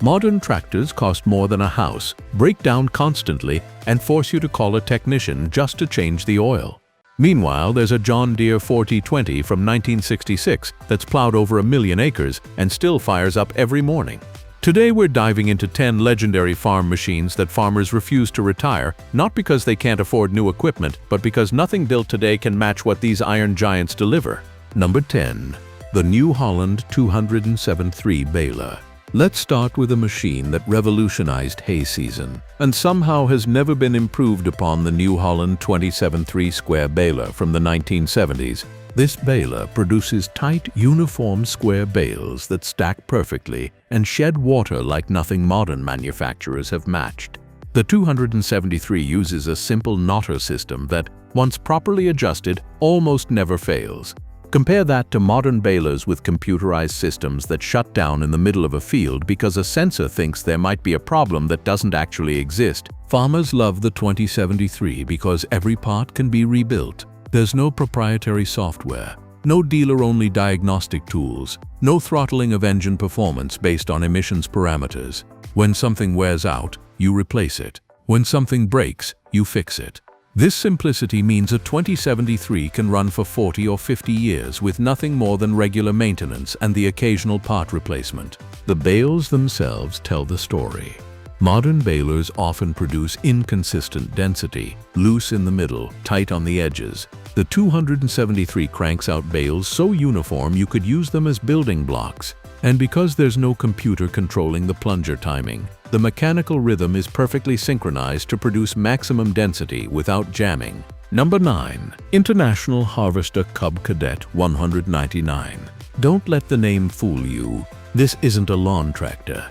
Modern tractors cost more than a house, break down constantly, and force you to call a technician just to change the oil. Meanwhile, there's a John Deere 4020 from 1966 that's plowed over 1 million acres and still fires up every morning. Today we're diving into 10 legendary farm machines that farmers refuse to retire, not because they can't afford new equipment, but because nothing built today can match what these iron giants deliver. Number 10. The New Holland 207.3 baler. Let's start with a machine that revolutionized hay season and somehow has never been improved upon, the New Holland 27.3 square baler from the 1970s. This baler produces tight, uniform square bales that stack perfectly and shed water like nothing modern manufacturers have matched. The 273 uses a simple knotter system that, once properly adjusted, almost never fails. Compare that to modern balers with computerized systems that shut down in the middle of a field because a sensor thinks there might be a problem that doesn't actually exist. Farmers love the 2073 because every part can be rebuilt. There's no proprietary software, no dealer-only diagnostic tools, no throttling of engine performance based on emissions parameters. When something wears out, you replace it. When something breaks, you fix it. This simplicity means a 2073 can run for 40 or 50 years with nothing more than regular maintenance and the occasional part replacement. The bales themselves tell the story. Modern balers often produce inconsistent density, loose in the middle, tight on the edges. The 273 cranks out bales so uniform you could use them as building blocks. And because there's no computer controlling the plunger timing, the mechanical rhythm is perfectly synchronized to produce maximum density without jamming. Number 9. International Harvester Cub Cadet 199. Don't let the name fool you. This isn't a lawn tractor.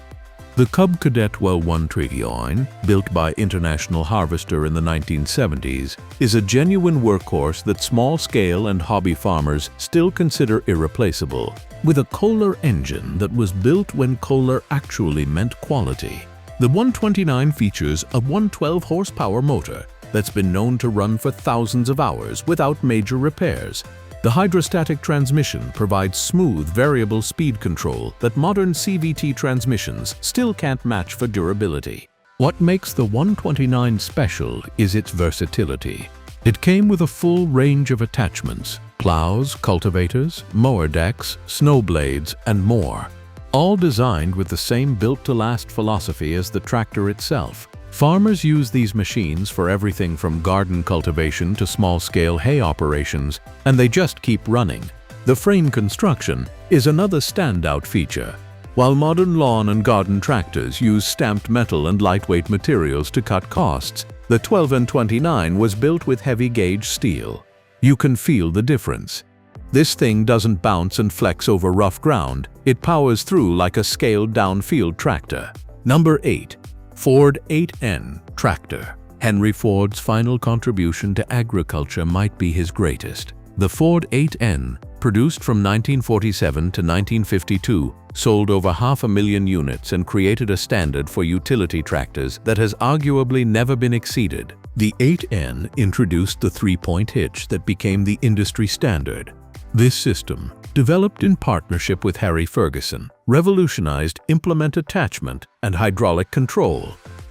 The Cub Cadet WD45, built by International Harvester in the 1970s, is a genuine workhorse that small-scale and hobby farmers still consider irreplaceable. With a Kohler engine that was built when Kohler actually meant quality. The 129 features a 112 horsepower motor that's been known to run for thousands of hours without major repairs. The hydrostatic transmission provides smooth, variable speed control that modern CVT transmissions still can't match for durability. What makes the 129 special is its versatility. It came with a full range of attachments: plows, cultivators, mower decks, snow blades, and more. All designed with the same built-to-last philosophy as the tractor itself. Farmers use these machines for everything from garden cultivation to small-scale hay operations, and they just keep running. The frame construction is another standout feature. While modern lawn and garden tractors use stamped metal and lightweight materials to cut costs, the 12N29 was built with heavy-gauge steel. You can feel the difference. This thing doesn't bounce and flex over rough ground, it powers through like a scaled-down field tractor. Number 8. Ford 8N Tractor. Henry Ford's final contribution to agriculture might be his greatest. The Ford 8N, produced from 1947 to 1952, sold over 500,000 units and created a standard for utility tractors that has arguably never been exceeded. The 8N introduced the 3-point hitch that became the industry standard. This system, developed in partnership with Massey Ferguson, revolutionized implement attachment and hydraulic control.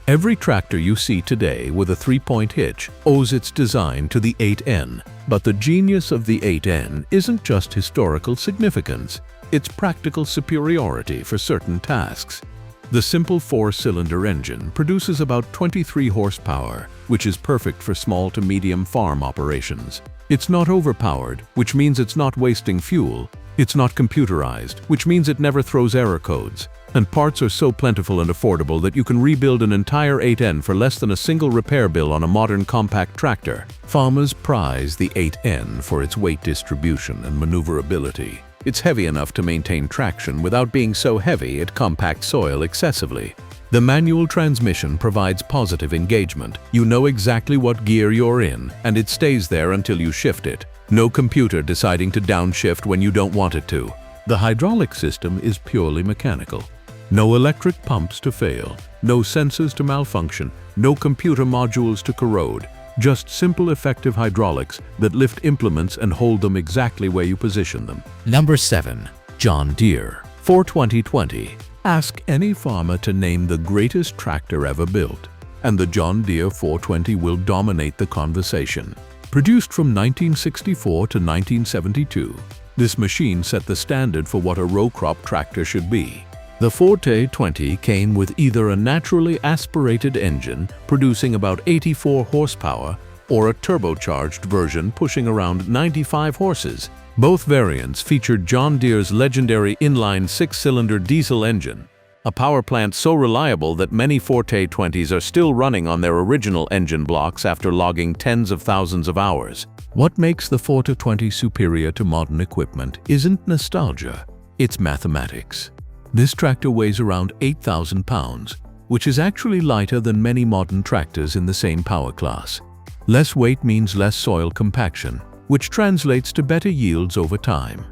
Every tractor you see today with a 3-point hitch owes its design to the 8N, but the genius of the 8N isn't just historical significance, it's practical superiority for certain tasks. The simple 4-cylinder engine produces about 23 horsepower, which is perfect for small to medium farm operations. It's not overpowered, which means it's not wasting fuel. It's not computerized, which means it never throws error codes. And parts are so plentiful and affordable that you can rebuild an entire 8N for less than a single repair bill on a modern compact tractor. Farmers prize the 8N for its weight distribution and maneuverability. It's heavy enough to maintain traction without being so heavy it compacts soil excessively. The manual transmission provides positive engagement. You know exactly what gear you're in, and it stays there until you shift it. No computer deciding to downshift when you don't want it to. The hydraulic system is purely mechanical. No electric pumps to fail, no sensors to malfunction, no computer modules to corrode. Just simple, effective hydraulics that lift implements and hold them exactly where you position them. Number 7. John Deere 42020. Ask any farmer to name the greatest tractor ever built, and the John Deere 420 will dominate the conversation. Produced from 1964 to 1972, this machine set the standard for what a row crop tractor should be. The 420 came with either a naturally aspirated engine producing about 84 horsepower or a turbocharged version pushing around 95 horses. Both variants featured John Deere's legendary inline six-cylinder diesel engine, a power plant so reliable that many 420s are still running on their original engine blocks after logging tens of thousands of hours. What makes the 420 superior to modern equipment isn't nostalgia, it's mathematics. This tractor weighs around 8,000 pounds, which is actually lighter than many modern tractors in the same power class. Less weight means less soil compaction, which translates to better yields over time.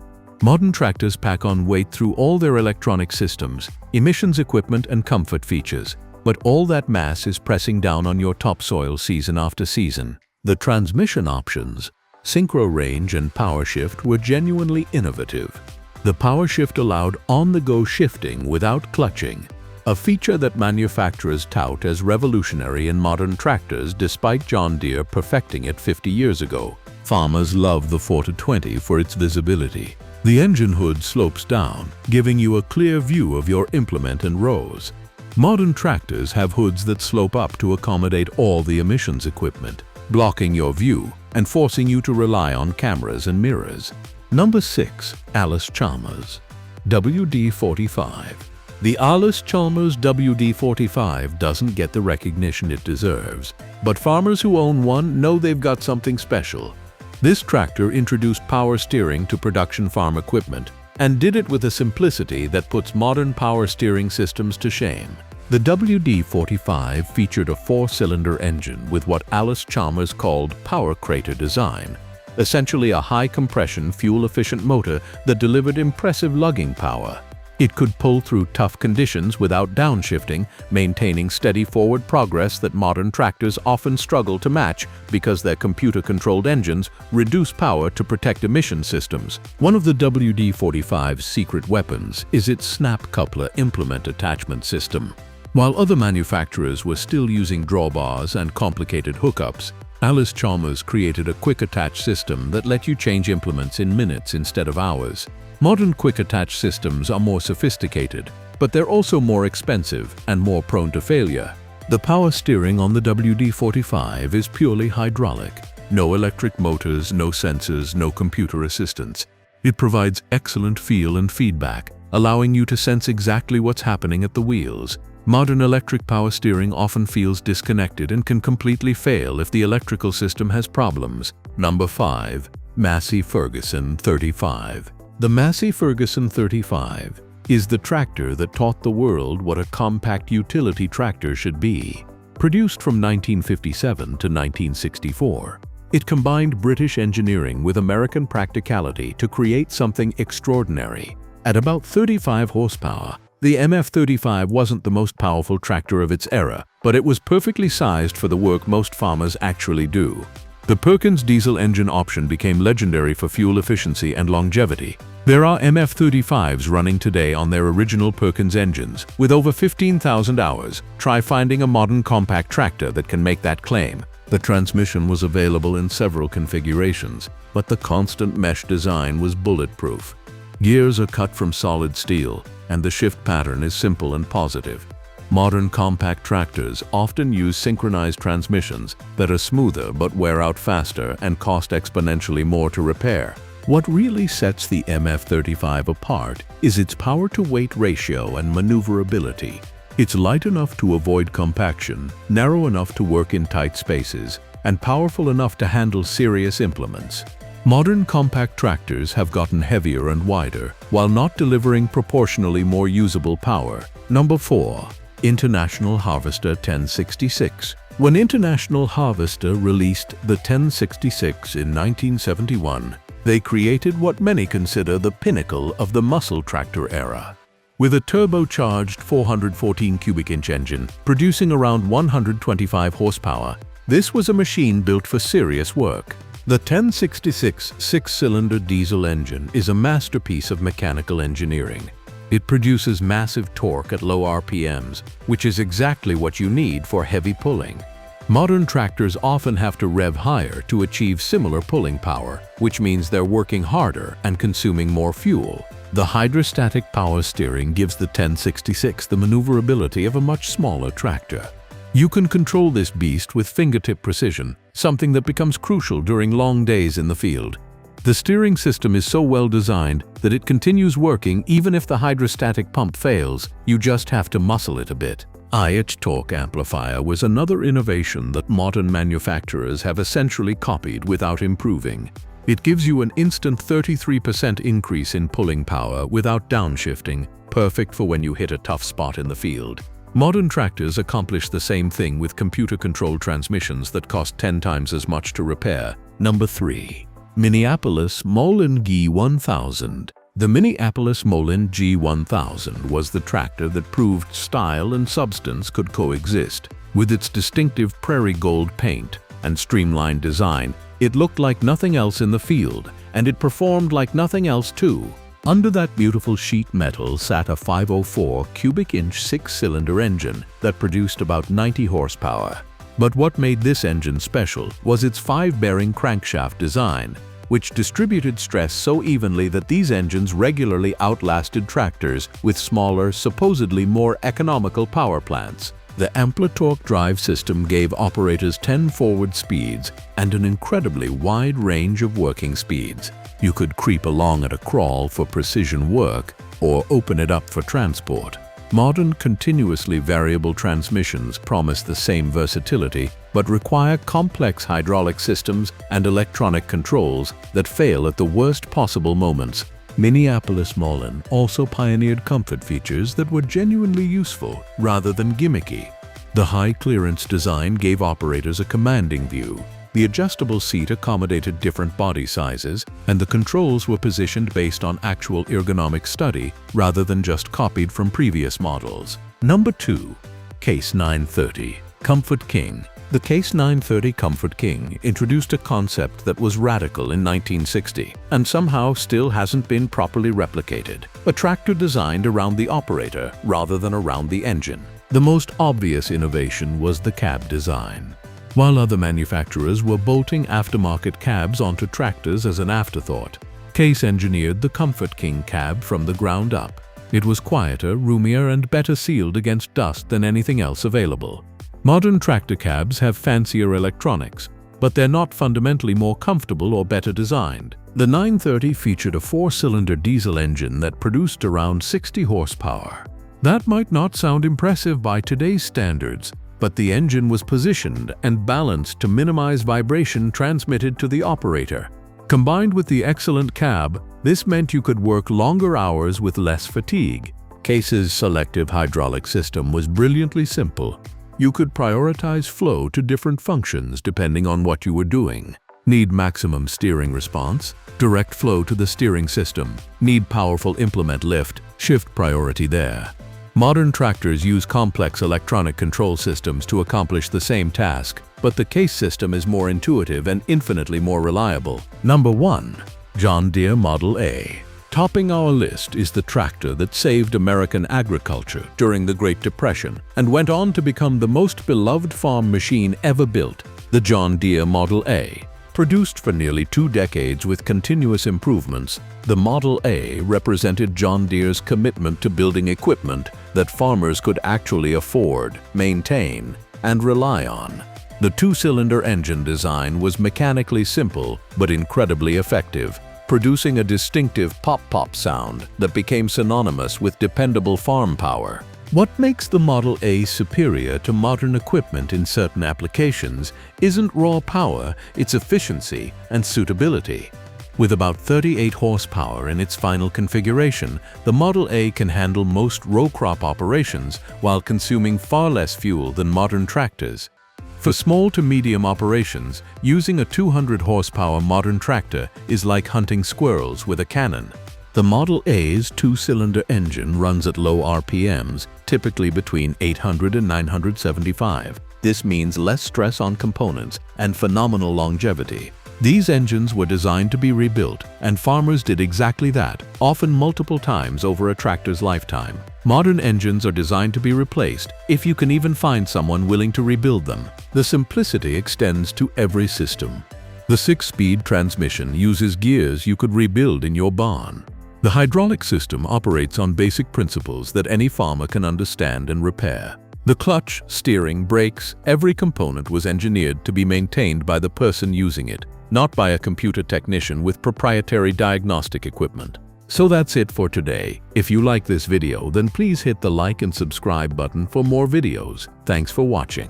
Modern tractors pack on weight through all their electronic systems, emissions equipment, and comfort features, but all that mass is pressing down on your topsoil season after season. The transmission options, synchro range and power shift, were genuinely innovative. The power shift allowed on-the-go shifting without clutching, a feature that manufacturers tout as revolutionary in modern tractors despite John Deere perfecting it 50 years ago. Farmers love the 420 for its visibility. The engine hood slopes down, giving you a clear view of your implement and rows. Modern tractors have hoods that slope up to accommodate all the emissions equipment, blocking your view and forcing you to rely on cameras and mirrors. Number 6. Allis-Chalmers WD45. The Allis-Chalmers WD45 doesn't get the recognition it deserves, but farmers who own one know they've got something special. This tractor introduced power steering to production farm equipment and did it with a simplicity that puts modern power steering systems to shame. The WD45 featured a 4-cylinder engine with what Allis-Chalmers called power crater design, essentially a high-compression, fuel-efficient motor that delivered impressive lugging power. It could pull through tough conditions without downshifting, maintaining steady forward progress that modern tractors often struggle to match because their computer-controlled engines reduce power to protect emission systems. One of the WD45's secret weapons is its snap coupler implement attachment system. While other manufacturers were still using drawbars and complicated hookups, Allis-Chalmers created a quick-attach system that let you change implements in minutes instead of hours. Modern quick-attach systems are more sophisticated, but they're also more expensive and more prone to failure. The power steering on the WD45 is purely hydraulic. No electric motors, no sensors, no computer assistance. It provides excellent feel and feedback, allowing you to sense exactly what's happening at the wheels. Modern electric power steering often feels disconnected and can completely fail if the electrical system has problems. Number 5. Massey Ferguson 35. The Massey Ferguson 35 is the tractor that taught the world what a compact utility tractor should be. Produced from 1957 to 1964, it combined British engineering with American practicality to create something extraordinary. At about 35 horsepower, the MF35 wasn't the most powerful tractor of its era, but it was perfectly sized for the work most farmers actually do. The Perkins diesel engine option became legendary for fuel efficiency and longevity. There are MF35s running today on their original Perkins engines, with over 15,000 hours. Try finding a modern compact tractor that can make that claim. The transmission was available in several configurations, but the constant mesh design was bulletproof. Gears are cut from solid steel, and the shift pattern is simple and positive. Modern compact tractors often use synchronized transmissions that are smoother but wear out faster and cost exponentially more to repair. What really sets the MF35 apart is its power-to-weight ratio and maneuverability. It's light enough to avoid compaction, narrow enough to work in tight spaces, and powerful enough to handle serious implements. Modern compact tractors have gotten heavier and wider, while not delivering proportionally more usable power. Number 4. International Harvester 1066. When International Harvester released the 1066 in 1971, they created what many consider the pinnacle of the muscle tractor era. With a turbocharged 414 cubic inch engine producing around 125 horsepower, this was a machine built for serious work. The 1066 six-cylinder diesel engine is a masterpiece of mechanical engineering. It produces massive torque at low RPMs, which is exactly what you need for heavy pulling. Modern tractors often have to rev higher to achieve similar pulling power, which means they're working harder and consuming more fuel. The hydrostatic power steering gives the 1066 the maneuverability of a much smaller tractor. You can control this beast with fingertip precision, something that becomes crucial during long days in the field. The steering system is so well designed that it continues working even if the hydrostatic pump fails. You just have to muscle it a bit. IH torque amplifier was another innovation that modern manufacturers have essentially copied without improving. It gives you an instant 33% increase in pulling power without downshifting, perfect for when you hit a tough spot in the field. Modern tractors accomplish the same thing with computer-controlled transmissions that cost 10 times as much to repair. Number 3. Minneapolis-Moline G1000. The Minneapolis-Moline G1000 was the tractor that proved style and substance could coexist. With its distinctive prairie gold paint and streamlined design, it looked like nothing else in the field, and it performed like nothing else too. Under that beautiful sheet metal sat a 504 cubic inch 6-cylinder engine that produced about 90 horsepower. But what made this engine special was its 5-bearing crankshaft design, which distributed stress so evenly that these engines regularly outlasted tractors with smaller, supposedly more economical power plants. The Amplitorque drive system gave operators 10 forward speeds and an incredibly wide range of working speeds. You could creep along at a crawl for precision work or open it up for transport. Modern continuously variable transmissions promise the same versatility but require complex hydraulic systems and electronic controls that fail at the worst possible moments. Minneapolis-Moline also pioneered comfort features that were genuinely useful rather than gimmicky. The high-clearance design gave operators a commanding view. The adjustable seat accommodated different body sizes, and the controls were positioned based on actual ergonomic study rather than just copied from previous models. Number 2. Case 930 Comfort King. The Case 930 Comfort King introduced a concept that was radical in 1960 and somehow still hasn't been properly replicated. A tractor designed around the operator rather than around the engine. The most obvious innovation was the cab design. While other manufacturers were bolting aftermarket cabs onto tractors as an afterthought, Case engineered the Comfort King cab from the ground up. It was quieter, roomier, and better sealed against dust than anything else available. Modern tractor cabs have fancier electronics, but they're not fundamentally more comfortable or better designed. The 930 featured a 4-cylinder diesel engine that produced around 60 horsepower. That might not sound impressive by today's standards, but the engine was positioned and balanced to minimize vibration transmitted to the operator. Combined with the excellent cab, this meant you could work longer hours with less fatigue. Case's selective hydraulic system was brilliantly simple. You could prioritize flow to different functions depending on what you were doing. Need maximum steering response? Direct flow to the steering system. Need powerful implement lift? Shift priority there. Modern tractors use complex electronic control systems to accomplish the same task, but the Case system is more intuitive and infinitely more reliable. Number 1. John Deere Model A. Topping our list is the tractor that saved American agriculture during the Great Depression and went on to become the most beloved farm machine ever built, the John Deere Model A. Produced for nearly 2 decades with continuous improvements, the Model A represented John Deere's commitment to building equipment that farmers could actually afford, maintain, and rely on. The 2-cylinder engine design was mechanically simple but incredibly effective, producing a distinctive pop-pop sound that became synonymous with dependable farm power. What makes the Model A superior to modern equipment in certain applications isn't raw power, it's efficiency and suitability. With about 38 horsepower in its final configuration, the Model A can handle most row crop operations while consuming far less fuel than modern tractors. For small to medium operations, using a 200 horsepower modern tractor is like hunting squirrels with a cannon. The Model A's 2-cylinder engine runs at low RPMs, typically between 800 and 975. This means less stress on components and phenomenal longevity. These engines were designed to be rebuilt, and farmers did exactly that, often multiple times over a tractor's lifetime. Modern engines are designed to be replaced if you can even find someone willing to rebuild them. The simplicity extends to every system. The 6-speed transmission uses gears you could rebuild in your barn. The hydraulic system operates on basic principles that any farmer can understand and repair. The clutch, steering, brakes, every component was engineered to be maintained by the person using it, not by a computer technician with proprietary diagnostic equipment. So that's it for today. If you like this video, then please hit the like and subscribe button for more videos. Thanks for watching.